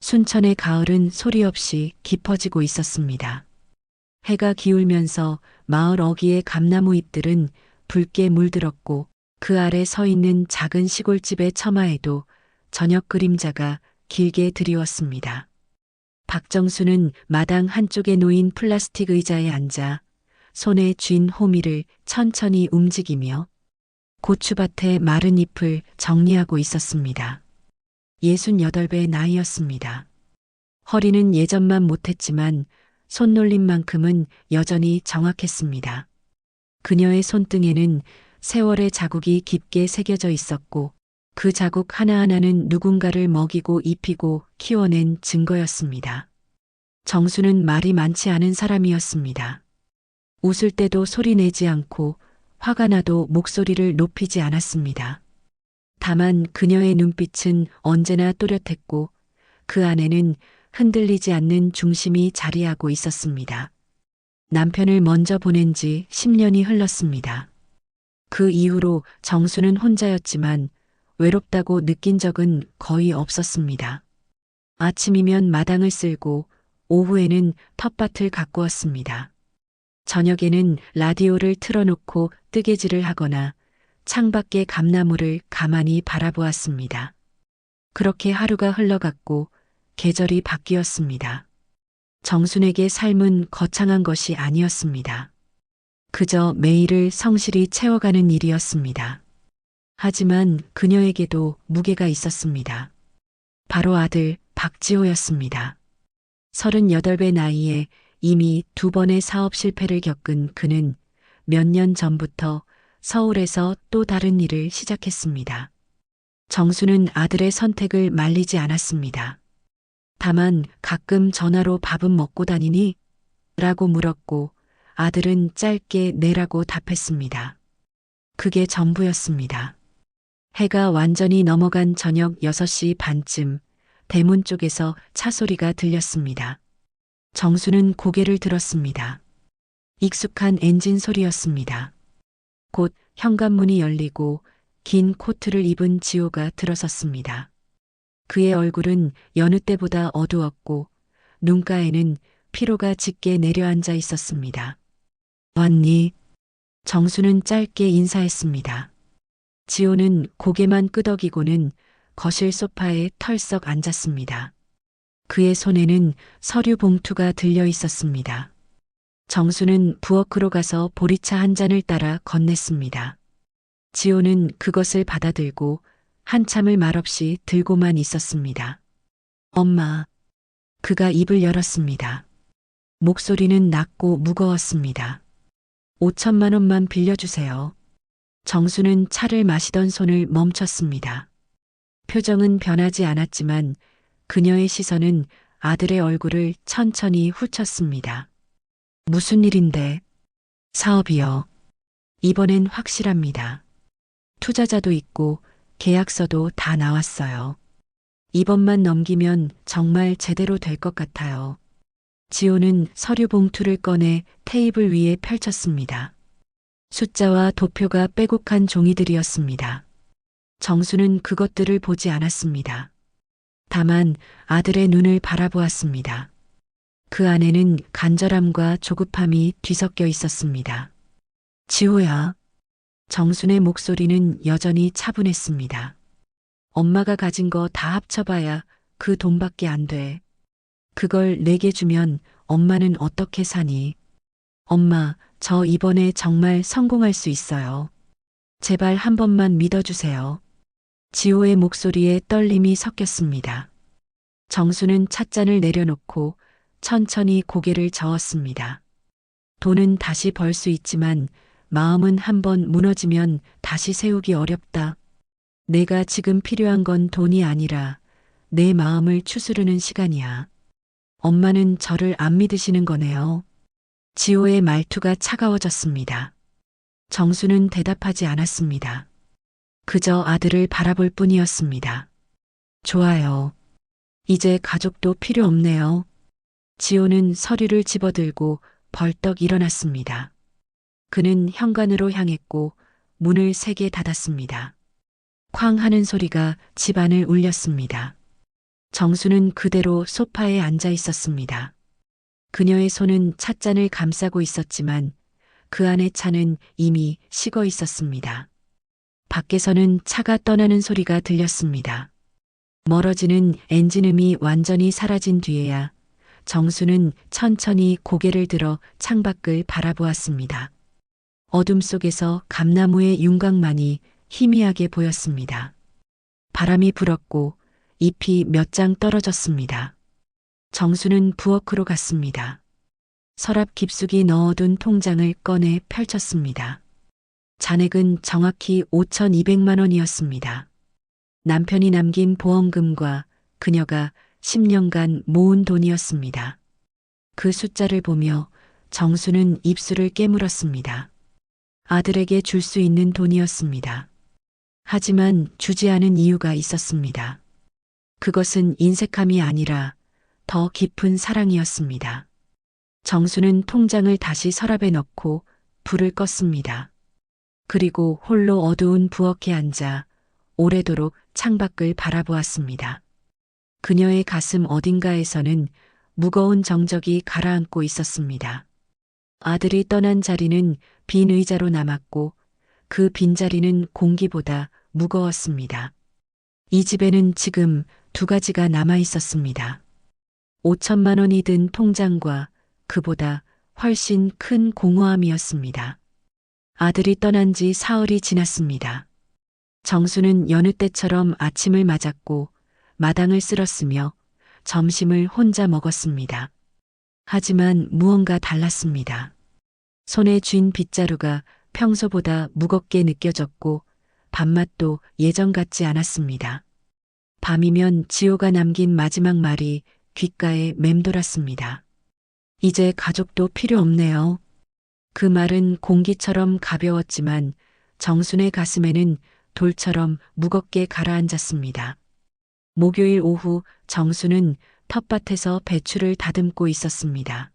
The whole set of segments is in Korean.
순천의 가을은 소리 없이 깊어지고 있었습니다. 해가 기울면서 마을 어귀의 감나무 잎들은 붉게 물들었고 그 아래 서 있는 작은 시골집의 처마에도 저녁 그림자가 길게 드리웠습니다. 박정수는 마당 한쪽에 놓인 플라스틱 의자에 앉아 손에 쥔 호미를 천천히 움직이며 고추밭의 마른 잎을 정리하고 있었습니다. 68배 나이였습니다. 허리는 예전만 못했지만 손놀림만큼은 여전히 정확했습니다. 그녀의 손등에는 세월의 자국이 깊게 새겨져 있었고 그 자국 하나하나는 누군가를 먹이고 입히고 키워낸 증거였습니다. 정수는 말이 많지 않은 사람이었습니다. 웃을 때도 소리 내지 않고 화가 나도 목소리를 높이지 않았습니다. 다만 그녀의 눈빛은 언제나 또렷했고 그 안에는 흔들리지 않는 중심이 자리하고 있었습니다. 남편을 먼저 보낸 지 10년이 흘렀습니다. 그 이후로 정수는 혼자였지만 외롭다고 느낀 적은 거의 없었습니다. 아침이면 마당을 쓸고 오후에는 텃밭을 가꾸었습니다. 저녁에는 라디오를 틀어놓고 뜨개질을 하거나 창밖의 감나무를 가만히 바라보았습니다. 그렇게 하루가 흘러갔고 계절이 바뀌었습니다. 정순에게 삶은 거창한 것이 아니었습니다. 그저 매일을 성실히 채워가는 일이었습니다. 하지만 그녀에게도 무게가 있었습니다. 바로 아들 박지호였습니다. 38배 나이에 이미 2번의 사업 실패를 겪은 그는 몇 년 전부터 서울에서 또 다른 일을 시작했습니다. 정수는 아들의 선택을 말리지 않았습니다. 다만 가끔 전화로 밥은 먹고 다니니? 라고 물었고 아들은 짧게 네라고 답했습니다. 그게 전부였습니다. 해가 완전히 넘어간 저녁 6시 반쯤 대문 쪽에서 차 소리가 들렸습니다. 정수는 고개를 들었습니다. 익숙한 엔진 소리였습니다. 곧 현관문이 열리고 긴 코트를 입은 지호가 들어섰습니다. 그의 얼굴은 여느 때보다 어두웠고 눈가에는 피로가 짙게 내려앉아 있었습니다. 왔니? 정수는 짧게 인사했습니다. 지호는 고개만 끄덕이고는 거실 소파에 털썩 앉았습니다. 그의 손에는 서류 봉투가 들려 있었습니다. 정수는 부엌으로 가서 보리차 한 잔을 따라 건넸습니다. 지호는 그것을 받아들고 한참을 말없이 들고만 있었습니다. 엄마. 그가 입을 열었습니다. 목소리는 낮고 무거웠습니다. 5천만 원만 빌려주세요. 정수는 차를 마시던 손을 멈췄습니다. 표정은 변하지 않았지만 그녀의 시선은 아들의 얼굴을 천천히 훑었습니다. 무슨 일인데? 사업이요. 이번엔 확실합니다. 투자자도 있고 계약서도 다 나왔어요. 이번만 넘기면 정말 제대로 될 것 같아요. 지호는 서류 봉투를 꺼내 테이블 위에 펼쳤습니다. 숫자와 도표가 빼곡한 종이들이었습니다. 정수는 그것들을 보지 않았습니다. 다만 아들의 눈을 바라보았습니다. 그 안에는 간절함과 조급함이 뒤섞여 있었습니다. 지호야. 정순의 목소리는 여전히 차분했습니다. 엄마가 가진 거 다 합쳐봐야 그 돈밖에 안 돼. 그걸 내게 주면 엄마는 어떻게 사니? 엄마, 저 이번에 정말 성공할 수 있어요. 제발 한 번만 믿어주세요. 지호의 목소리에 떨림이 섞였습니다. 정수는 찻잔을 내려놓고 천천히 고개를 저었습니다. 돈은 다시 벌 수 있지만 마음은 한번 무너지면 다시 세우기 어렵다. 내가 지금 필요한 건 돈이 아니라 내 마음을 추스르는 시간이야. 엄마는 저를 안 믿으시는 거네요. 지호의 말투가 차가워졌습니다. 정수는 대답하지 않았습니다. 그저 아들을 바라볼 뿐이었습니다. 좋아요. 이제 가족도 필요 없네요. 지호는 서류를 집어들고 벌떡 일어났습니다. 그는 현관으로 향했고 문을 세게 닫았습니다. 쾅 하는 소리가 집안을 울렸습니다. 정수는 그대로 소파에 앉아 있었습니다. 그녀의 손은 찻잔을 감싸고 있었지만 그 안의 차는 이미 식어 있었습니다. 밖에서는 차가 떠나는 소리가 들렸습니다. 멀어지는 엔진음이 완전히 사라진 뒤에야 정수는 천천히 고개를 들어 창밖을 바라보았습니다. 어둠 속에서 감나무의 윤곽만이 희미하게 보였습니다. 바람이 불었고 잎이 몇 장 떨어졌습니다. 정수는 부엌으로 갔습니다. 서랍 깊숙이 넣어둔 통장을 꺼내 펼쳤습니다. 잔액은 정확히 5,200만 원이었습니다. 남편이 남긴 보험금과 그녀가 10년간 모은 돈이었습니다. 그 숫자를 보며 정수는 입술을 깨물었습니다. 아들에게 줄 수 있는 돈이었습니다. 하지만 주지 않은 이유가 있었습니다. 그것은 인색함이 아니라 더 깊은 사랑이었습니다. 정수는 통장을 다시 서랍에 넣고 불을 껐습니다. 그리고 홀로 어두운 부엌에 앉아 오래도록 창밖을 바라보았습니다. 그녀의 가슴 어딘가에서는 무거운 정적이 가라앉고 있었습니다. 아들이 떠난 자리는 빈 의자로 남았고 그 빈자리는 공기보다 무거웠습니다. 이 집에는 지금 두 가지가 남아 있었습니다. 5천만 원이 든 통장과 그보다 훨씬 큰 공허함이었습니다. 아들이 떠난 지 사흘이 지났습니다. 정수는 여느 때처럼 아침을 맞았고 마당을 쓸었으며 점심을 혼자 먹었습니다. 하지만 무언가 달랐습니다. 손에 쥔 빗자루가 평소보다 무겁게 느껴졌고 밥맛도 예전 같지 않았습니다. 밤이면 지호가 남긴 마지막 말이 귓가에 맴돌았습니다. 이제 가족도 필요 없네요. 그 말은 공기처럼 가벼웠지만 정순의 가슴에는 돌처럼 무겁게 가라앉았습니다. 목요일 오후 정수는 텃밭에서 배추를 다듬고 있었습니다.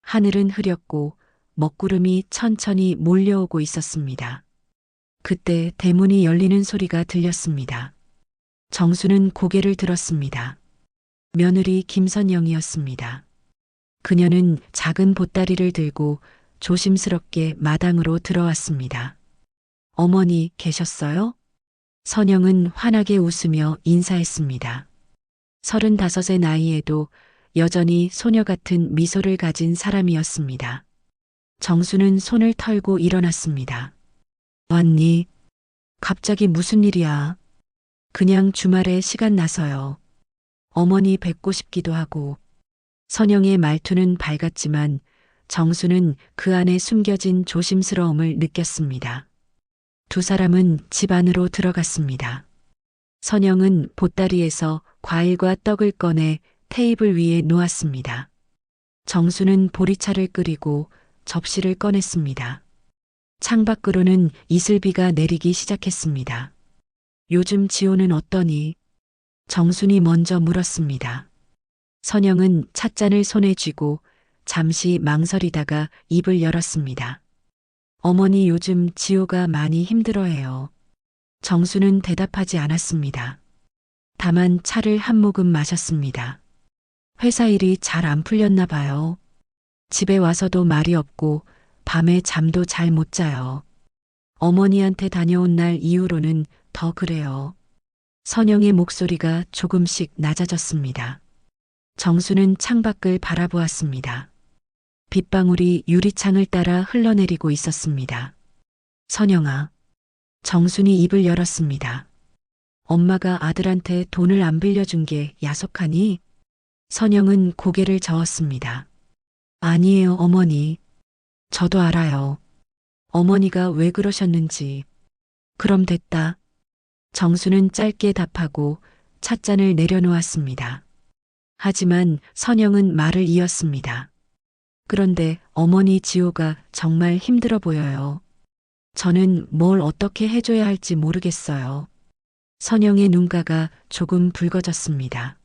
하늘은 흐렸고 먹구름이 천천히 몰려오고 있었습니다. 그때 대문이 열리는 소리가 들렸습니다. 정수는 고개를 들었습니다. 며느리 김선영이었습니다. 그녀는 작은 보따리를 들고 조심스럽게 마당으로 들어왔습니다. 어머니 계셨어요? 선영은 환하게 웃으며 인사했습니다. 35의 나이에도 여전히 소녀 같은 미소를 가진 사람이었습니다. 정수는 손을 털고 일어났습니다. 왔니? 갑자기 무슨 일이야? 그냥 주말에 시간 나서요. 어머니 뵙고 싶기도 하고. 선영의 말투는 밝았지만 정수는 그 안에 숨겨진 조심스러움을 느꼈습니다. 두 사람은 집 안으로 들어갔습니다. 선영은 보따리에서 과일과 떡을 꺼내 테이블 위에 놓았습니다. 정수는 보리차를 끓이고 접시를 꺼냈습니다. 창밖으로는 이슬비가 내리기 시작했습니다. 요즘 지호는 어떠니? 정순이 먼저 물었습니다. 선영은 찻잔을 손에 쥐고 잠시 망설이다가 입을 열었습니다. 어머니 요즘 지호가 많이 힘들어해요. 정수는 대답하지 않았습니다. 다만 차를 한 모금 마셨습니다. 회사 일이 잘 안 풀렸나 봐요. 집에 와서도 말이 없고 밤에 잠도 잘 못 자요. 어머니한테 다녀온 날 이후로는 더 그래요. 선영의 목소리가 조금씩 낮아졌습니다. 정수는 창밖을 바라보았습니다. 빗방울이 유리창을 따라 흘러내리고 있었습니다. 선영아. 정순이 입을 열었습니다. 엄마가 아들한테 돈을 안 빌려준 게 야속하니? 선영은 고개를 저었습니다. 아니에요, 어머니. 저도 알아요. 어머니가 왜 그러셨는지. 그럼 됐다. 정수는 짧게 답하고 찻잔을 내려놓았습니다. 하지만 선영은 말을 이었습니다. 그런데 어머니 지호가 정말 힘들어 보여요. 저는 뭘 어떻게 해줘야 할지 모르겠어요. 선영의 눈가가 조금 붉어졌습니다.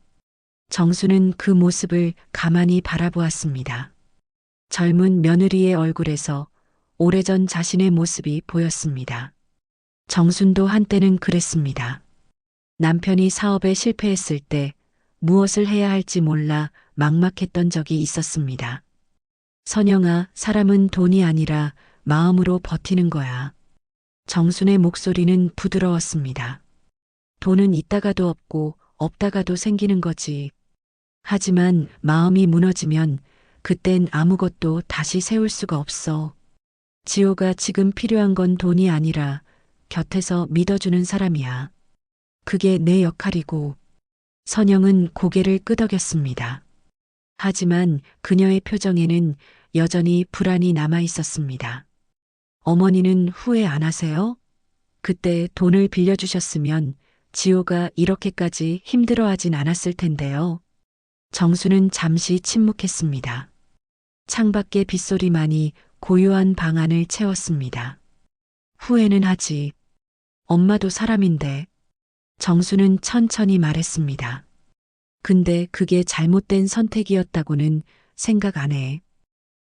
정수는 그 모습을 가만히 바라보았습니다. 젊은 며느리의 얼굴에서 오래전 자신의 모습이 보였습니다. 정순도 한때는 그랬습니다. 남편이 사업에 실패했을 때 무엇을 해야 할지 몰라 막막했던 적이 있었습니다. 선영아, 사람은 돈이 아니라 마음으로 버티는 거야. 정순의 목소리는 부드러웠습니다. 돈은 있다가도 없고 없다가도 생기는 거지. 하지만 마음이 무너지면 그땐 아무것도 다시 세울 수가 없어. 지호가 지금 필요한 건 돈이 아니라 곁에서 믿어주는 사람이야. 그게 내 역할이고. 선영은 고개를 끄덕였습니다. 하지만 그녀의 표정에는 여전히 불안이 남아 있었습니다. 어머니는 후회 안 하세요? 그때 돈을 빌려주셨으면 지호가 이렇게까지 힘들어하진 않았을 텐데요. 정수는 잠시 침묵했습니다. 창밖의 빗소리만이 고요한 방 안을 채웠습니다. 후회는 하지. 엄마도 사람인데. 정수는 천천히 말했습니다. 근데 그게 잘못된 선택이었다고는 생각 안 해.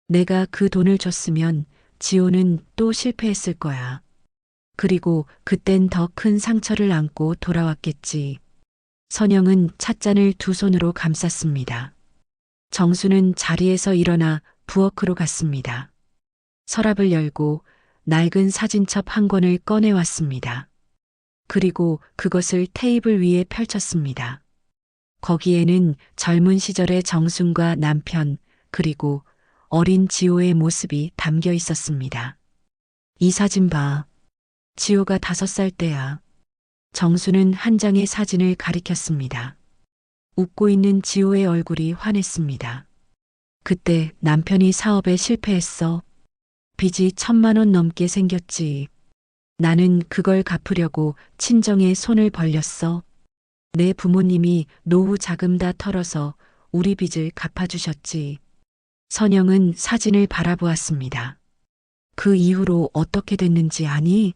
내가 그 돈을 줬으면 지호는 또 실패했을 거야. 그리고 그땐 더 큰 상처를 안고 돌아왔겠지. 선영은 찻잔을 두 손으로 감쌌습니다. 정수는 자리에서 일어나 부엌으로 갔습니다. 서랍을 열고 낡은 사진첩 한 권을 꺼내왔습니다. 그리고 그것을 테이블 위에 펼쳤습니다. 거기에는 젊은 시절의 정순과 남편, 그리고 어린 지호의 모습이 담겨 있었습니다. 이 사진 봐. 지호가 5살 때야. 정수는 한 장의 사진을 가리켰습니다. 웃고 있는 지호의 얼굴이 환했습니다. 그때 남편이 사업에 실패했어. 빚이 1,000만 원 넘게 생겼지. 나는 그걸 갚으려고 친정에 손을 벌렸어. 내 부모님이 노후 자금 다 털어서 우리 빚을 갚아주셨지. 선영은 사진을 바라보았습니다. 그 이후로 어떻게 됐는지 아니?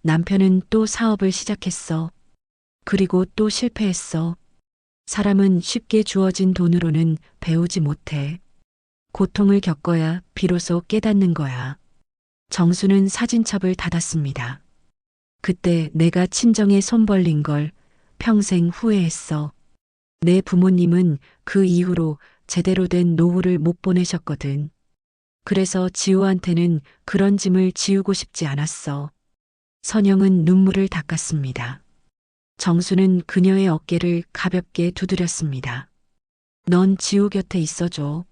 남편은 또 사업을 시작했어. 그리고 또 실패했어. 사람은 쉽게 주어진 돈으로는 배우지 못해. 고통을 겪어야 비로소 깨닫는 거야. 정수는 사진첩을 닫았습니다. 그때 내가 친정에 손 벌린 걸 평생 후회했어. 내 부모님은 그 이후로 제대로 된 노후를 못 보내셨거든. 그래서 지호한테는 그런 짐을 지우고 싶지 않았어. 선영은 눈물을 닦았습니다. 정수는 그녀의 어깨를 가볍게 두드렸습니다. 넌 지호 곁에 있어줘.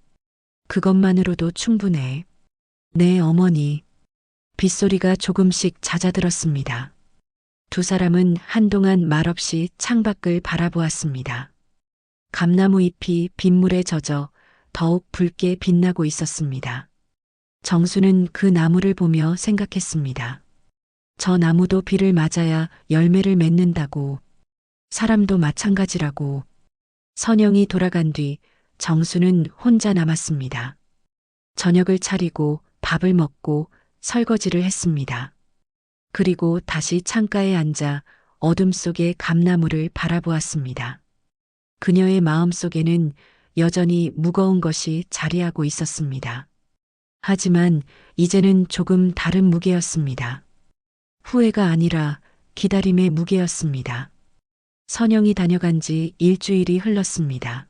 그것만으로도 충분해. 내 어머니. 빗소리가 조금씩 잦아들었습니다. 두 사람은 한동안 말없이 창밖을 바라보았습니다. 감나무 잎이 빗물에 젖어 더욱 붉게 빛나고 있었습니다. 정수는 그 나무를 보며 생각했습니다. 저 나무도 비를 맞아야 열매를 맺는다고. 사람도 마찬가지라고. 선영이 돌아간 뒤 정수는 혼자 남았습니다. 저녁을 차리고 밥을 먹고 설거지를 했습니다. 그리고 다시 창가에 앉아 어둠 속의 감나무를 바라보았습니다. 그녀의 마음속에는 여전히 무거운 것이 자리하고 있었습니다. 하지만 이제는 조금 다른 무게였습니다. 후회가 아니라 기다림의 무게였습니다. 선영이 다녀간 지 일주일이 흘렀습니다.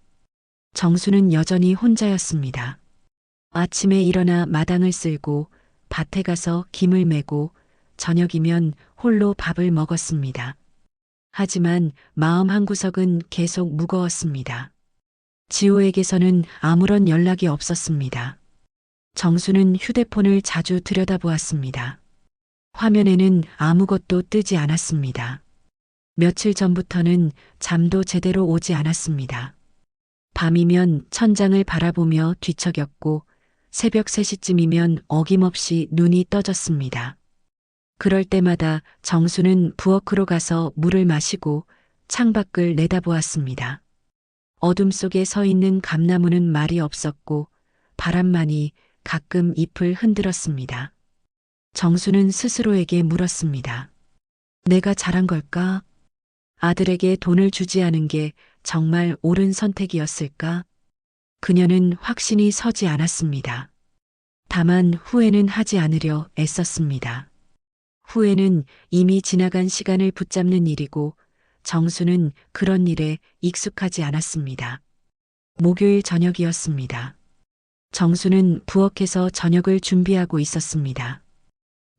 정수는 여전히 혼자였습니다. 아침에 일어나 마당을 쓸고 밭에 가서 김을 메고 저녁이면 홀로 밥을 먹었습니다. 하지만 마음 한구석은 계속 무거웠습니다. 지호에게서는 아무런 연락이 없었습니다. 정수는 휴대폰을 자주 들여다보았습니다. 화면에는 아무것도 뜨지 않았습니다. 며칠 전부터는 잠도 제대로 오지 않았습니다. 밤이면 천장을 바라보며 뒤척였고 새벽 3시쯤이면 어김없이 눈이 떠졌습니다. 그럴 때마다 정수는 부엌으로 가서 물을 마시고 창밖을 내다보았습니다. 어둠 속에 서 있는 감나무는 말이 없었고 바람만이 가끔 잎을 흔들었습니다. 정수는 스스로에게 물었습니다. 내가 잘한 걸까? 아들에게 돈을 주지 않은 게 정말 옳은 선택이었을까? 그녀는 확신이 서지 않았습니다. 다만 후회는 하지 않으려 애썼습니다. 후회는 이미 지나간 시간을 붙잡는 일이고 정수는 그런 일에 익숙하지 않았습니다. 목요일 저녁이었습니다. 정수는 부엌에서 저녁을 준비하고 있었습니다.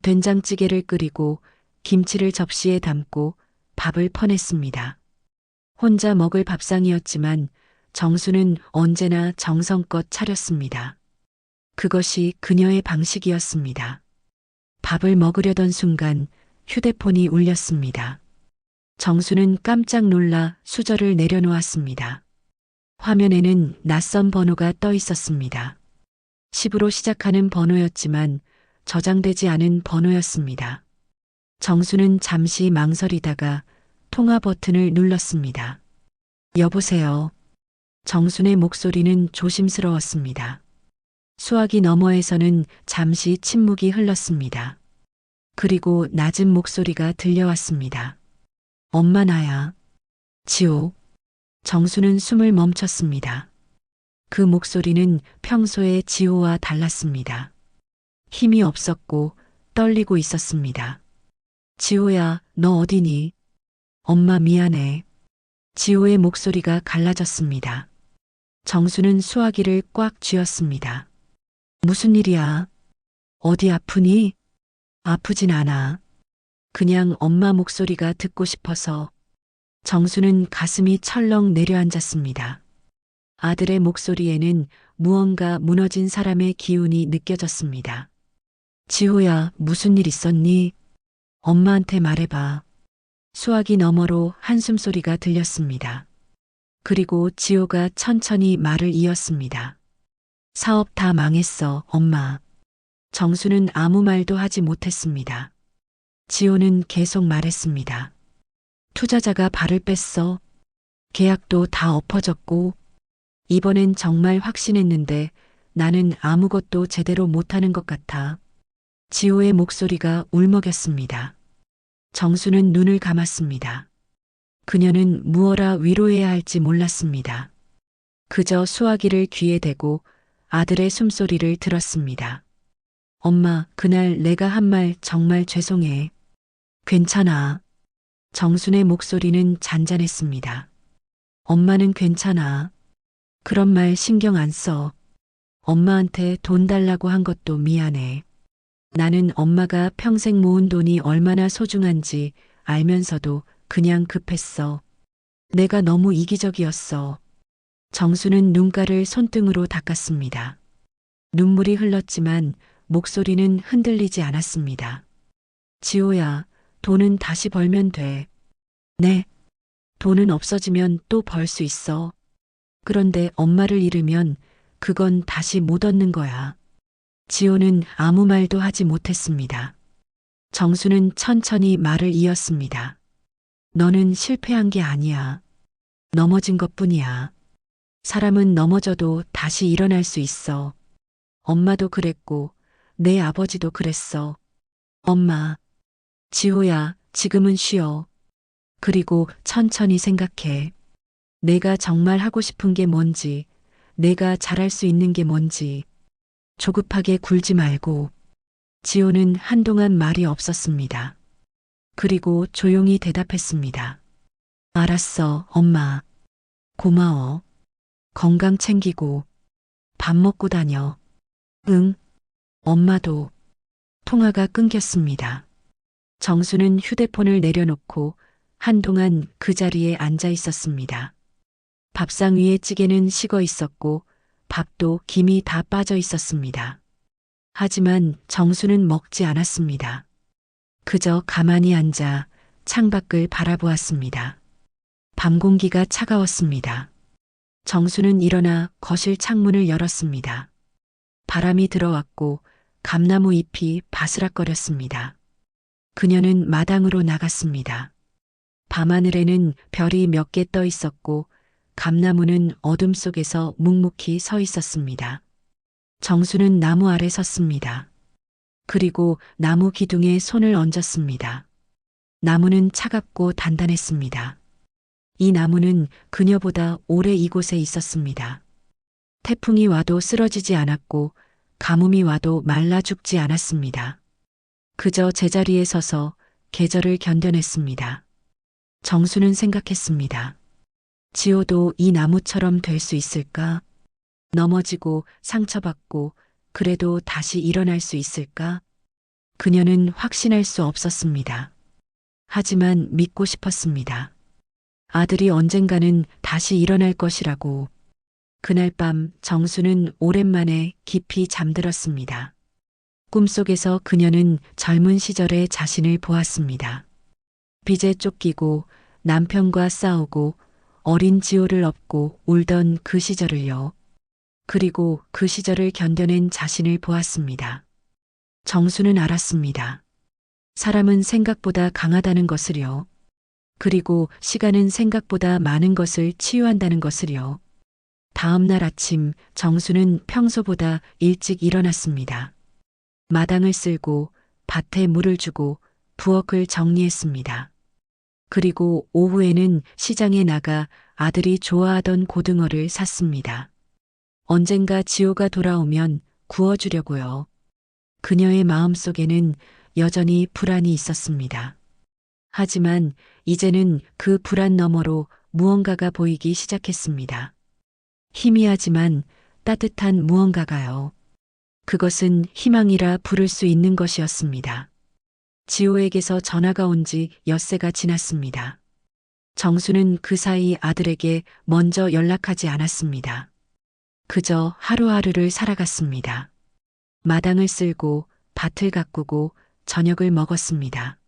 된장찌개를 끓이고 김치를 접시에 담고 밥을 퍼냈습니다. 혼자 먹을 밥상이었지만 정수는 언제나 정성껏 차렸습니다. 그것이 그녀의 방식이었습니다. 밥을 먹으려던 순간 휴대폰이 울렸습니다. 정수는 깜짝 놀라 수저를 내려놓았습니다. 화면에는 낯선 번호가 떠 있었습니다. 10으로 시작하는 번호였지만 저장되지 않은 번호였습니다. 정수는 잠시 망설이다가 통화 버튼을 눌렀습니다. 여보세요. 정순의 목소리는 조심스러웠습니다. 수화기 너머에서는 잠시 침묵이 흘렀습니다. 그리고 낮은 목소리가 들려왔습니다. 엄마 나야. 지호. 정수는 숨을 멈췄습니다. 그 목소리는 평소의 지호와 달랐습니다. 힘이 없었고 떨리고 있었습니다. 지호야, 너 어디니? 엄마 미안해. 지호의 목소리가 갈라졌습니다. 정수는 수화기를 꽉 쥐었습니다. 무슨 일이야? 어디 아프니? 아프진 않아. 그냥 엄마 목소리가 듣고 싶어서. 정수는 가슴이 철렁 내려앉았습니다. 아들의 목소리에는 무언가 무너진 사람의 기운이 느껴졌습니다. 지호야, 무슨 일 있었니? 엄마한테 말해봐. 수화기 너머로 한숨소리가 들렸습니다. 그리고 지호가 천천히 말을 이었습니다. 사업 다 망했어, 엄마. 정수는 아무 말도 하지 못했습니다. 지호는 계속 말했습니다. 투자자가 발을 뺐어. 계약도 다 엎어졌고. 이번엔 정말 확신했는데 나는 아무것도 제대로 못하는 것 같아. 지호의 목소리가 울먹였습니다. 정수는 눈을 감았습니다. 그녀는 무엇라 위로해야 할지 몰랐습니다. 그저 수화기를 귀에 대고 아들의 숨소리를 들었습니다. 엄마, 그날 내가 한 말 정말 죄송해. 괜찮아. 정순의 목소리는 잔잔했습니다. 엄마는 괜찮아. 그런 말 신경 안 써. 엄마한테 돈 달라고 한 것도 미안해. 나는 엄마가 평생 모은 돈이 얼마나 소중한지 알면서도 그냥 급했어. 내가 너무 이기적이었어. 정수는 눈가를 손등으로 닦았습니다. 눈물이 흘렀지만 목소리는 흔들리지 않았습니다. 지호야, 돈은 다시 벌면 돼. 네. 돈은 없어지면 또 벌 수 있어. 그런데 엄마를 잃으면 그건 다시 못 얻는 거야. 지호는 아무 말도 하지 못했습니다. 정수는 천천히 말을 이었습니다. 너는 실패한 게 아니야. 넘어진 것뿐이야. 사람은 넘어져도 다시 일어날 수 있어. 엄마도 그랬고 내 아버지도 그랬어. 엄마. 지호야, 지금은 쉬어. 그리고 천천히 생각해. 내가 정말 하고 싶은 게 뭔지, 내가 잘할 수 있는 게 뭔지. 조급하게 굴지 말고. 지호는 한동안 말이 없었습니다. 그리고 조용히 대답했습니다. 알았어, 엄마. 고마워. 건강 챙기고 밥 먹고 다녀. 응. 엄마도. 통화가 끊겼습니다. 정수는 휴대폰을 내려놓고 한동안 그 자리에 앉아 있었습니다. 밥상 위에 찌개는 식어 있었고 밥도 김이 다 빠져 있었습니다. 하지만 정수는 먹지 않았습니다. 그저 가만히 앉아 창밖을 바라보았습니다. 밤 공기가 차가웠습니다. 정수는 일어나 거실 창문을 열었습니다. 바람이 들어왔고 감나무 잎이 바스락거렸습니다. 그녀는 마당으로 나갔습니다. 밤하늘에는 별이 몇 개 떠 있었고 감나무는 어둠 속에서 묵묵히 서 있었습니다. 정수는 나무 아래 섰습니다. 그리고 나무 기둥에 손을 얹었습니다. 나무는 차갑고 단단했습니다. 이 나무는 그녀보다 오래 이곳에 있었습니다. 태풍이 와도 쓰러지지 않았고 가뭄이 와도 말라 죽지 않았습니다. 그저 제자리에 서서 계절을 견뎌냈습니다. 정수는 생각했습니다. 지호도 이 나무처럼 될 수 있을까? 넘어지고 상처받고 그래도 다시 일어날 수 있을까? 그녀는 확신할 수 없었습니다. 하지만 믿고 싶었습니다. 아들이 언젠가는 다시 일어날 것이라고. 그날 밤 정수는 오랜만에 깊이 잠들었습니다. 꿈속에서 그녀는 젊은 시절의 자신을 보았습니다. 빚에 쫓기고 남편과 싸우고 어린 지호를 업고 울던 그 시절을요. 그리고 그 시절을 견뎌낸 자신을 보았습니다. 정수는 알았습니다. 사람은 생각보다 강하다는 것을요. 그리고 시간은 생각보다 많은 것을 치유한다는 것을요. 다음 날 아침 정수는 평소보다 일찍 일어났습니다. 마당을 쓸고 밭에 물을 주고 부엌을 정리했습니다. 그리고 오후에는 시장에 나가 아들이 좋아하던 고등어를 샀습니다. 언젠가 지호가 돌아오면 구워주려고요. 그녀의 마음속에는 여전히 불안이 있었습니다. 하지만 이제는 그 불안 너머로 무언가가 보이기 시작했습니다. 희미하지만 따뜻한 무언가가요. 그것은 희망이라 부를 수 있는 것이었습니다. 지호에게서 전화가 온 지 엿새가 지났습니다. 정수는 그 사이 아들에게 먼저 연락하지 않았습니다. 그저 하루하루를 살아갔습니다. 마당을 쓸고 밭을 가꾸고 저녁을 먹었습니다.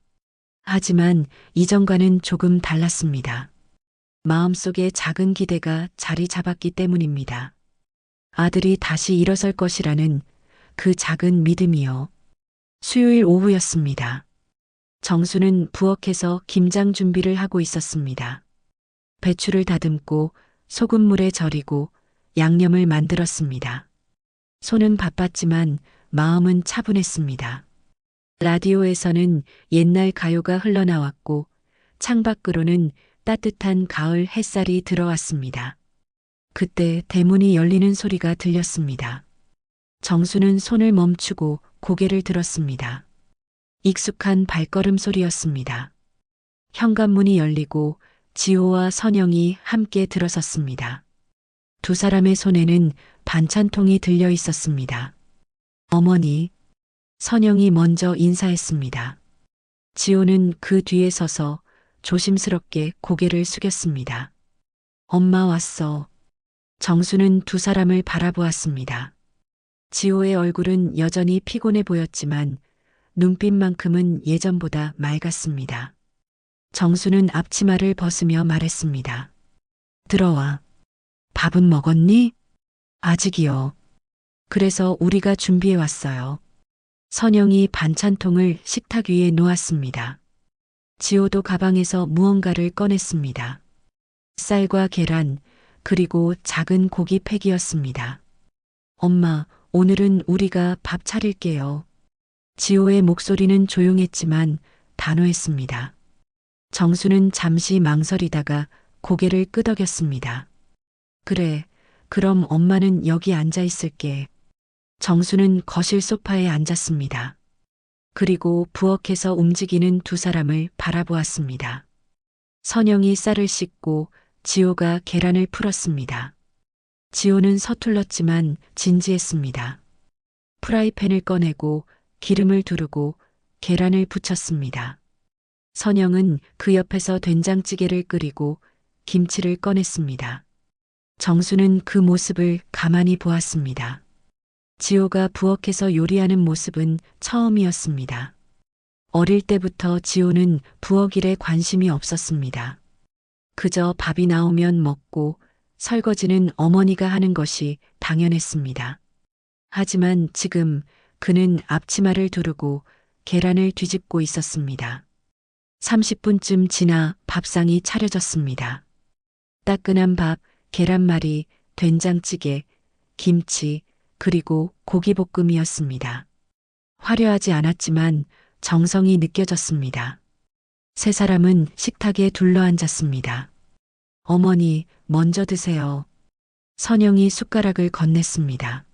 하지만 이전과는 조금 달랐습니다. 마음속에 작은 기대가 자리 잡았기 때문입니다. 아들이 다시 일어설 것이라는 그 작은 믿음이요. 수요일 오후였습니다. 정수는 부엌에서 김장 준비를 하고 있었습니다. 배추를 다듬고 소금물에 절이고 양념을 만들었습니다. 손은 바빴지만 마음은 차분했습니다. 라디오에서는 옛날 가요가 흘러나왔고 창밖으로는 따뜻한 가을 햇살이 들어왔습니다. 그때 대문이 열리는 소리가 들렸습니다. 정수는 손을 멈추고 고개를 들었습니다. 익숙한 발걸음 소리였습니다. 현관문이 열리고 지호와 선영이 함께 들어섰습니다. 두 사람의 손에는 반찬통이 들려 있었습니다. 어머니, 선영이 먼저 인사했습니다. 지호는 그 뒤에 서서 조심스럽게 고개를 숙였습니다. 엄마 왔어. 정수는 두 사람을 바라보았습니다. 지호의 얼굴은 여전히 피곤해 보였지만 눈빛만큼은 예전보다 맑았습니다. 정수는 앞치마를 벗으며 말했습니다. 들어와. 밥은 먹었니? 아직이요. 그래서 우리가 준비해 왔어요. 선영이 반찬통을 식탁 위에 놓았습니다. 지호도 가방에서 무언가를 꺼냈습니다. 쌀과 계란, 그리고 작은 고기 팩이었습니다. 엄마, 오늘은 우리가 밥 차릴게요. 지호의 목소리는 조용했지만 단호했습니다. 정수는 잠시 망설이다가 고개를 끄덕였습니다. 그래, 그럼 엄마는 여기 앉아 있을게. 정수는 거실 소파에 앉았습니다. 그리고 부엌에서 움직이는 두 사람을 바라보았습니다. 선영이 쌀을 씻고 지호가 계란을 풀었습니다. 지호는 서툴렀지만 진지했습니다. 프라이팬을 꺼내고 기름을 두르고 계란을 부쳤습니다. 선영은 그 옆에서 된장찌개를 끓이고 김치를 꺼냈습니다. 정수는 그 모습을 가만히 보았습니다. 지호가 부엌에서 요리하는 모습은 처음이었습니다. 어릴 때부터 지호는 부엌 일에 관심이 없었습니다. 그저 밥이 나오면 먹고 설거지는 어머니가 하는 것이 당연했습니다. 하지만 지금 그는 앞치마를 두르고 계란을 뒤집고 있었습니다. 30분쯤 지나 밥상이 차려졌습니다. 따끈한 밥, 계란말이, 된장찌개, 김치, 그리고 고기볶음이었습니다. 화려하지 않았지만 정성이 느껴졌습니다. 세 사람은 식탁에 둘러앉았습니다. 어머니, 먼저 드세요. 선영이 숟가락을 건넸습니다.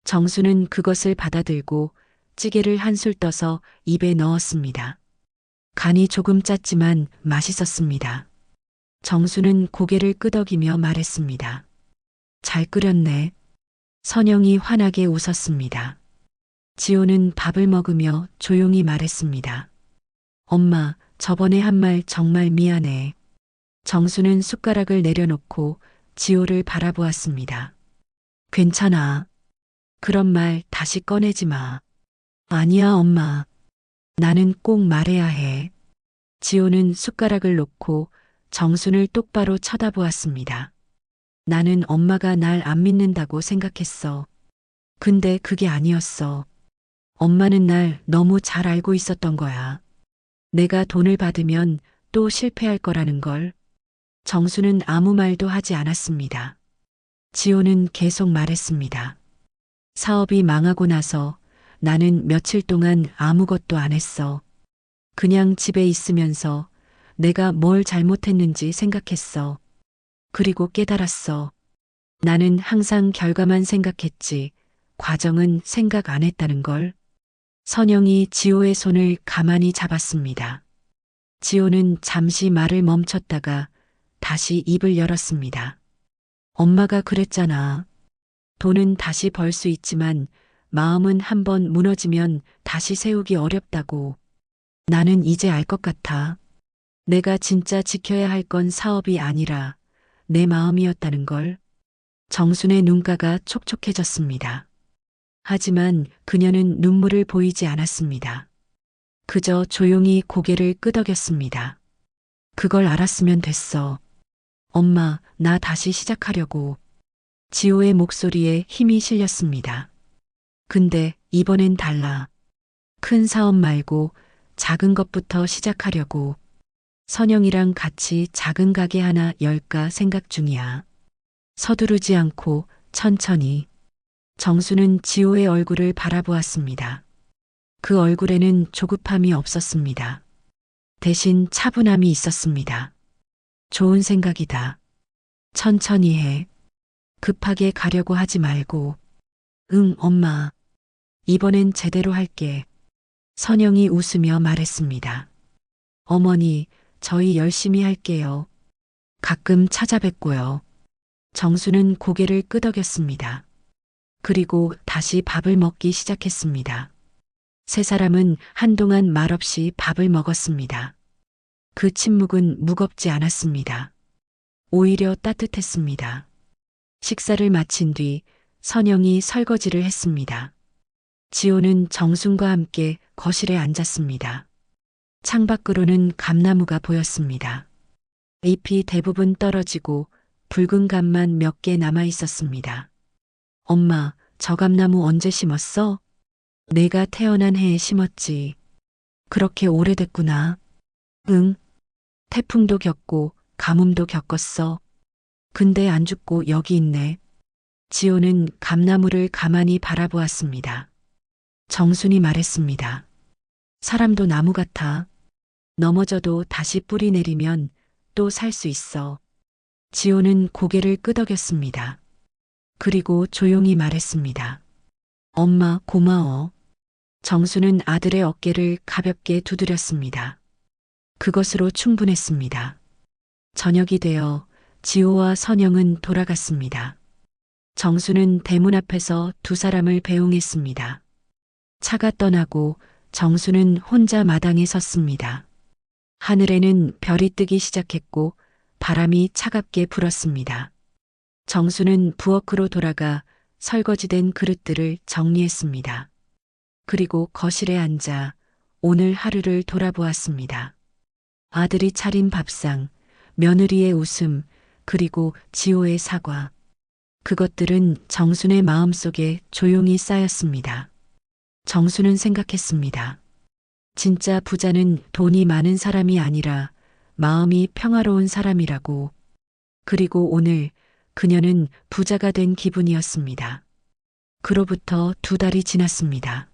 정수는 그것을 받아들고 찌개를 한술 떠서 입에 넣었습니다. 간이 조금 짰지만 맛있었습니다. 정수는 고개를 끄덕이며 말했습니다. 잘 끓였네. 선영이 환하게 웃었습니다. 지호는 밥을 먹으며 조용히 말했습니다. 엄마, 저번에 한 말 정말 미안해. 정수는 숟가락을 내려놓고 지호를 바라보았습니다. 괜찮아. 그런 말 다시 꺼내지 마. 아니야, 엄마. 나는 꼭 말해야 해. 지호는 숟가락을 놓고 정순을 똑바로 쳐다보았습니다. 나는 엄마가 날 안 믿는다고 생각했어. 근데 그게 아니었어. 엄마는 날 너무 잘 알고 있었던 거야. 내가 돈을 받으면 또 실패할 거라는 걸. 정수는 아무 말도 하지 않았습니다. 지호는 계속 말했습니다. 사업이 망하고 나서 나는 며칠 동안 아무것도 안 했어. 그냥 집에 있으면서 내가 뭘 잘못했는지 생각했어. 그리고 깨달았어. 나는 항상 결과만 생각했지, 과정은 생각 안 했다는 걸. 선영이 지호의 손을 가만히 잡았습니다. 지호는 잠시 말을 멈췄다가 다시 입을 열었습니다. 엄마가 그랬잖아. 돈은 다시 벌 수 있지만 마음은 한번 무너지면 다시 세우기 어렵다고. 나는 이제 알 것 같아. 내가 진짜 지켜야 할 건 사업이 아니라 내 마음이었다는 걸. 정순의 눈가가 촉촉해졌습니다. 하지만 그녀는 눈물을 보이지 않았습니다. 그저 조용히 고개를 끄덕였습니다. 그걸 알았으면 됐어. 엄마, 나 다시 시작하려고. 지호의 목소리에 힘이 실렸습니다. 근데 이번엔 달라. 큰 사업 말고 작은 것부터 시작하려고. 선영이랑 같이 작은 가게 하나 열까 생각 중이야. 서두르지 않고 천천히. 정수는 지호의 얼굴을 바라보았습니다. 그 얼굴에는 조급함이 없었습니다. 대신 차분함이 있었습니다. 좋은 생각이다. 천천히 해. 급하게 가려고 하지 말고. 응, 엄마. 이번엔 제대로 할게. 선영이 웃으며 말했습니다. 어머니, 저희 열심히 할게요. 가끔 찾아뵙고요. 정수는 고개를 끄덕였습니다. 그리고 다시 밥을 먹기 시작했습니다. 세 사람은 한동안 말없이 밥을 먹었습니다. 그 침묵은 무겁지 않았습니다. 오히려 따뜻했습니다. 식사를 마친 뒤 선영이 설거지를 했습니다. 지호는 정순과 함께 거실에 앉았습니다. 창밖으로는 감나무가 보였습니다. 잎이 대부분 떨어지고 붉은 감만 몇 개 남아 있었습니다. 엄마, 저 감나무 언제 심었어? 내가 태어난 해에 심었지. 그렇게 오래됐구나. 응. 태풍도 겪고 가뭄도 겪었어. 근데 안 죽고 여기 있네. 지호는 감나무를 가만히 바라보았습니다. 정순이 말했습니다. 사람도 나무 같아. 넘어져도 다시 뿌리 내리면 또 살 수 있어. 지호는 고개를 끄덕였습니다. 그리고 조용히 말했습니다. 엄마, 고마워. 정수는 아들의 어깨를 가볍게 두드렸습니다. 그것으로 충분했습니다. 저녁이 되어 지호와 선영은 돌아갔습니다. 정수는 대문 앞에서 두 사람을 배웅했습니다. 차가 떠나고 정수는 혼자 마당에 섰습니다. 하늘에는 별이 뜨기 시작했고 바람이 차갑게 불었습니다. 정수는 부엌으로 돌아가 설거지된 그릇들을 정리했습니다. 그리고 거실에 앉아 오늘 하루를 돌아보았습니다. 아들이 차린 밥상, 며느리의 웃음, 그리고 지호의 사과. 그것들은 정순의 마음속에 조용히 쌓였습니다. 정수는 생각했습니다. 진짜 부자는 돈이 많은 사람이 아니라 마음이 평화로운 사람이라고. 그리고 오늘 그녀는 부자가 된 기분이었습니다. 그로부터 2달이 지났습니다.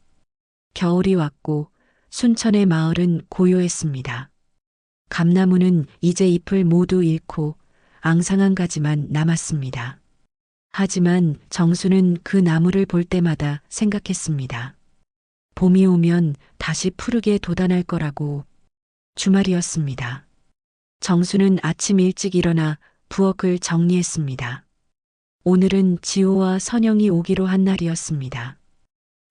겨울이 왔고 순천의 마을은 고요했습니다. 감나무는 이제 잎을 모두 잃고 앙상한 가지만 남았습니다. 하지만 정수는 그 나무를 볼 때마다 생각했습니다. 봄이 오면 다시 푸르게 돋아날 거라고. 주말이었습니다. 정수는 아침 일찍 일어나 부엌을 정리했습니다. 오늘은 지호와 선영이 오기로 한 날이었습니다.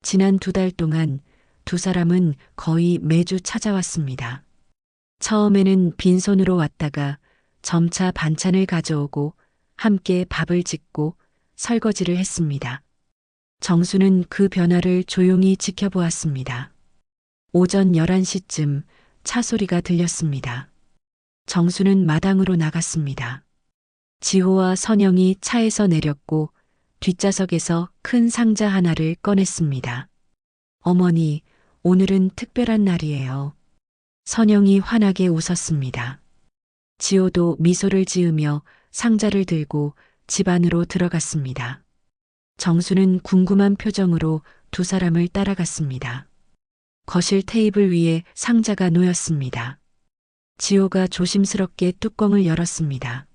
지난 2달 동안 두 사람은 거의 매주 찾아왔습니다. 처음에는 빈손으로 왔다가 점차 반찬을 가져오고 함께 밥을 짓고 설거지를 했습니다. 정수는 그 변화를 조용히 지켜보았습니다. 오전 11시쯤 차 소리가 들렸습니다. 정수는 마당으로 나갔습니다. 지호와 선영이 차에서 내렸고 뒷좌석에서 큰 상자 하나를 꺼냈습니다. 어머니, 오늘은 특별한 날이에요. 선영이 환하게 웃었습니다. 지호도 미소를 지으며 상자를 들고 집 안으로 들어갔습니다. 정수는 궁금한 표정으로 두 사람을 따라갔습니다. 거실 테이블 위에 상자가 놓였습니다. 지호가 조심스럽게 뚜껑을 열었습니다.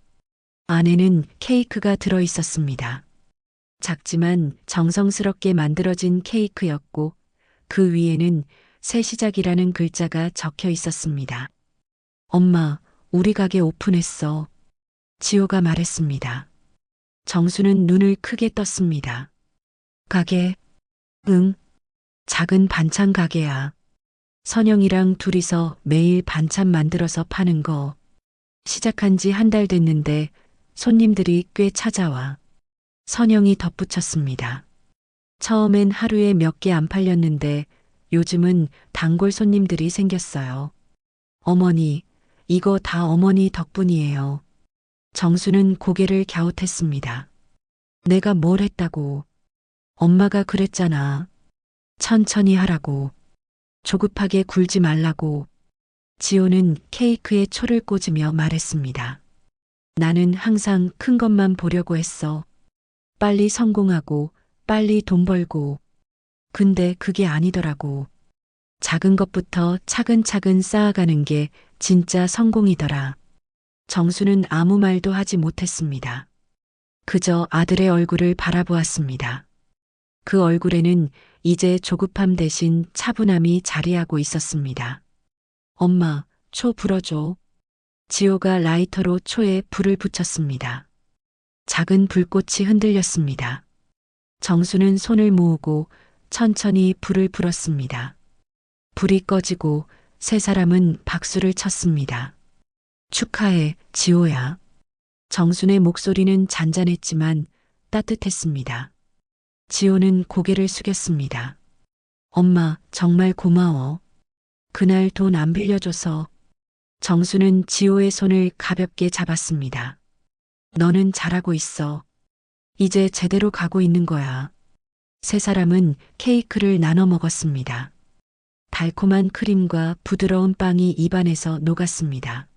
안에는 케이크가 들어 있었습니다. 작지만 정성스럽게 만들어진 케이크였고 그 위에는 새 시작이라는 글자가 적혀 있었습니다. 엄마, 우리 가게 오픈했어. 지호가 말했습니다. 정수는 눈을 크게 떴습니다. 가게? 응. 작은 반찬 가게야. 선영이랑 둘이서 매일 반찬 만들어서 파는 거. 시작한 지 한 달 됐는데 손님들이 꽤 찾아와. 선영이 덧붙였습니다. 처음엔 하루에 몇 개 안 팔렸는데 요즘은 단골 손님들이 생겼어요. 어머니, 이거 다 어머니 덕분이에요. 정수는 고개를 갸웃했습니다. 내가 뭘 했다고. 엄마가 그랬잖아. 천천히 하라고. 조급하게 굴지 말라고. 지호는 케이크에 초를 꽂으며 말했습니다. 나는 항상 큰 것만 보려고 했어. 빨리 성공하고, 빨리 돈 벌고. 근데 그게 아니더라고. 작은 것부터 차근차근 쌓아가는 게 진짜 성공이더라. 정수는 아무 말도 하지 못했습니다. 그저 아들의 얼굴을 바라보았습니다. 그 얼굴에는 이제 조급함 대신 차분함이 자리하고 있었습니다. 엄마, 초 불어줘. 지호가 라이터로 초에 불을 붙였습니다. 작은 불꽃이 흔들렸습니다. 정수는 손을 모으고 천천히 불을 불었습니다. 불이 꺼지고 세 사람은 박수를 쳤습니다. 축하해, 지호야. 정순의 목소리는 잔잔했지만 따뜻했습니다. 지호는 고개를 숙였습니다. 엄마, 정말 고마워. 그날 돈 안 빌려줘서. 정수는 지호의 손을 가볍게 잡았습니다. 너는 잘하고 있어. 이제 제대로 가고 있는 거야. 세 사람은 케이크를 나눠 먹었습니다. 달콤한 크림과 부드러운 빵이 입안에서 녹았습니다.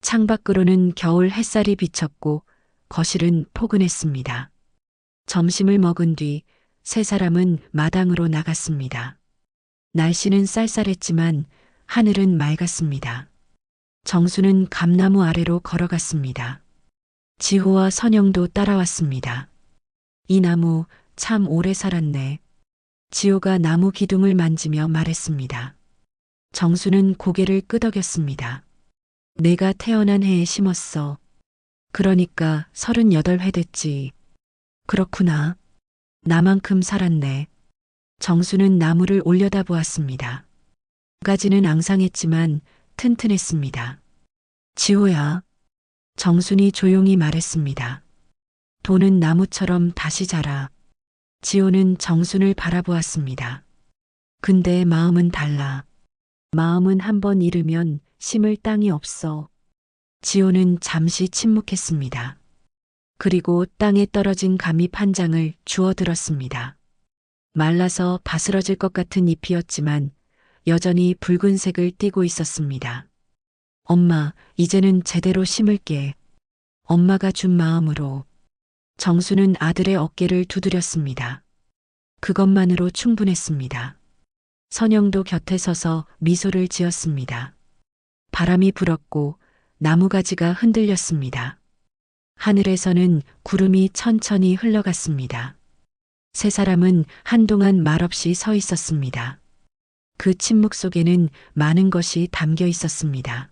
창밖으로는 겨울 햇살이 비쳤고 거실은 포근했습니다. 점심을 먹은 뒤 세 사람은 마당으로 나갔습니다. 날씨는 쌀쌀했지만 하늘은 맑았습니다. 정수는 감나무 아래로 걸어갔습니다. 지호와 선영도 따라왔습니다. 이 나무 참 오래 살았네. 지호가 나무 기둥을 만지며 말했습니다. 정수는 고개를 끄덕였습니다. 내가 태어난 해에 심었어. 그러니까 38회 됐지. 그렇구나. 나만큼 살았네. 정수는 나무를 올려다보았습니다. 가지는 앙상했지만 튼튼했습니다. 지호야. 정순이 조용히 말했습니다. 돈은 나무처럼 다시 자라. 지호는 정순을 바라보았습니다. 근데 마음은 달라. 마음은 한번 잃으면 심을 땅이 없어. 지호는 잠시 침묵했습니다. 그리고 땅에 떨어진 감잎 한 장을 주워 들었습니다. 말라서 바스러질 것 같은 잎이었지만 여전히 붉은색을 띠고 있었습니다. 엄마, 이제는 제대로 심을게. 엄마가 준 마음으로. 정수는 아들의 어깨를 두드렸습니다. 그것만으로 충분했습니다. 선영도 곁에 서서 미소를 지었습니다. 바람이 불었고 나무가지가 흔들렸습니다. 하늘에서는 구름이 천천히 흘러갔습니다. 세 사람은 한동안 말없이 서 있었습니다. 그 침묵 속에는 많은 것이 담겨 있었습니다.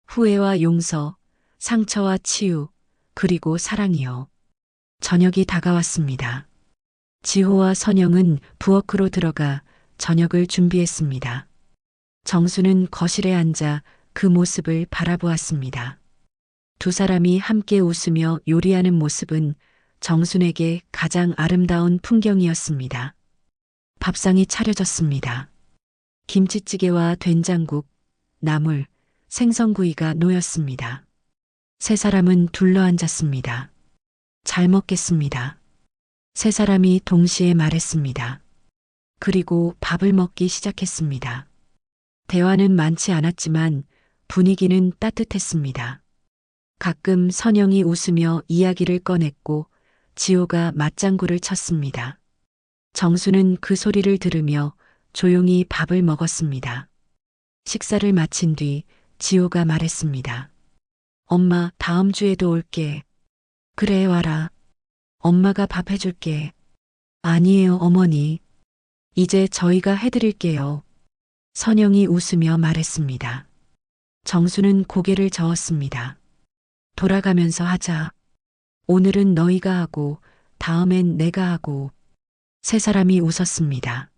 후회와 용서, 상처와 치유, 그리고 사랑이요. 저녁이 다가왔습니다. 지호와 선영은 부엌으로 들어가 저녁을 준비했습니다. 정수는 거실에 앉아 그 모습을 바라보았습니다. 두 사람이 함께 웃으며 요리하는 모습은 정순에게 가장 아름다운 풍경이었습니다. 밥상이 차려졌습니다. 김치찌개와 된장국, 나물, 생선구이가 놓였습니다. 세 사람은 둘러앉았습니다. 잘 먹겠습니다. 세 사람이 동시에 말했습니다. 그리고 밥을 먹기 시작했습니다. 대화는 많지 않았지만 분위기는 따뜻했습니다. 가끔 선영이 웃으며 이야기를 꺼냈고 지호가 맞장구를 쳤습니다. 정수는 그 소리를 들으며 조용히 밥을 먹었습니다. 식사를 마친 뒤 지호가 말했습니다. 엄마, 다음 주에도 올게. 그래, 와라. 엄마가 밥 해줄게. 아니에요, 어머니. 이제 저희가 해드릴게요. 선영이 웃으며 말했습니다. 정수는 고개를 저었습니다. 돌아가면서 하자. 오늘은 너희가 하고 다음엔 내가 하고. 세 사람이 웃었습니다.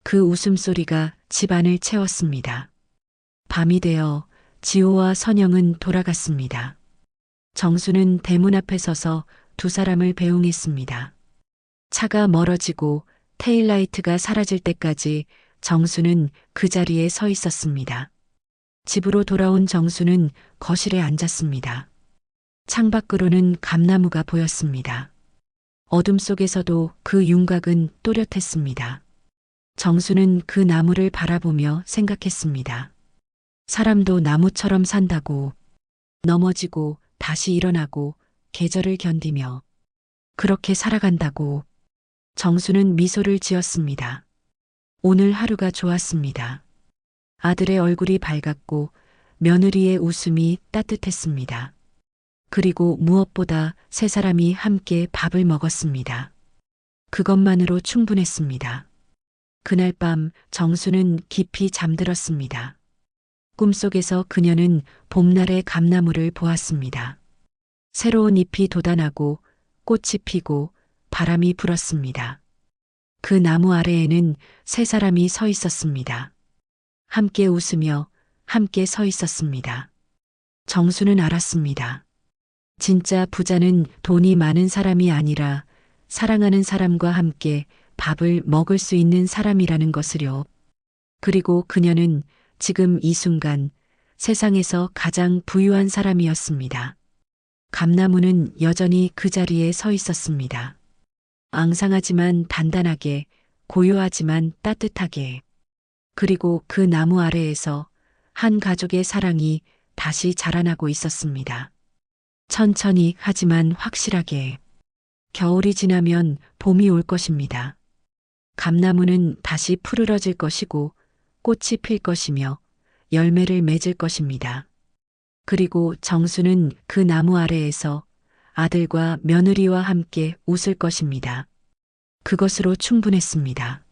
그 웃음소리가 집안을 채웠습니다. 밤이 되어 지호와 선영은 돌아갔습니다. 정수는 대문 앞에 서서 두 사람을 배웅했습니다. 차가 멀어지고 테일라이트가 사라질 때까지 정수는 그 자리에 서 있었습니다. 집으로 돌아온 정수는 거실에 앉았습니다. 창밖으로는 감나무가 보였습니다. 어둠 속에서도 그 윤곽은 또렷했습니다. 정수는 그 나무를 바라보며 생각했습니다. 사람도 나무처럼 산다고, 넘어지고 다시 일어나고 계절을 견디며 그렇게 살아간다고. 정수는 미소를 지었습니다. 오늘 하루가 좋았습니다. 아들의 얼굴이 밝았고 며느리의 웃음이 따뜻했습니다. 그리고 무엇보다 세 사람이 함께 밥을 먹었습니다. 그것만으로 충분했습니다. 그날 밤 정수는 깊이 잠들었습니다. 꿈속에서 그녀는 봄날의 감나무를 보았습니다. 새로운 잎이 돋아나고 꽃이 피고 바람이 불었습니다. 그 나무 아래에는 세 사람이 서 있었습니다. 함께 웃으며 함께 서 있었습니다. 정수는 알았습니다. 진짜 부자는 돈이 많은 사람이 아니라 사랑하는 사람과 함께 밥을 먹을 수 있는 사람이라는 것을요. 그리고 그녀는 지금 이 순간 세상에서 가장 부유한 사람이었습니다. 감나무는 여전히 그 자리에 서 있었습니다. 앙상하지만 단단하게, 고요하지만 따뜻하게. 그리고 그 나무 아래에서 한 가족의 사랑이 다시 자라나고 있었습니다. 천천히 하지만 확실하게. 겨울이 지나면 봄이 올 것입니다. 감나무는 다시 푸르러질 것이고 꽃이 필 것이며 열매를 맺을 것입니다. 그리고 정수는 그 나무 아래에서 아들과 며느리와 함께 웃을 것입니다. 그것으로 충분했습니다.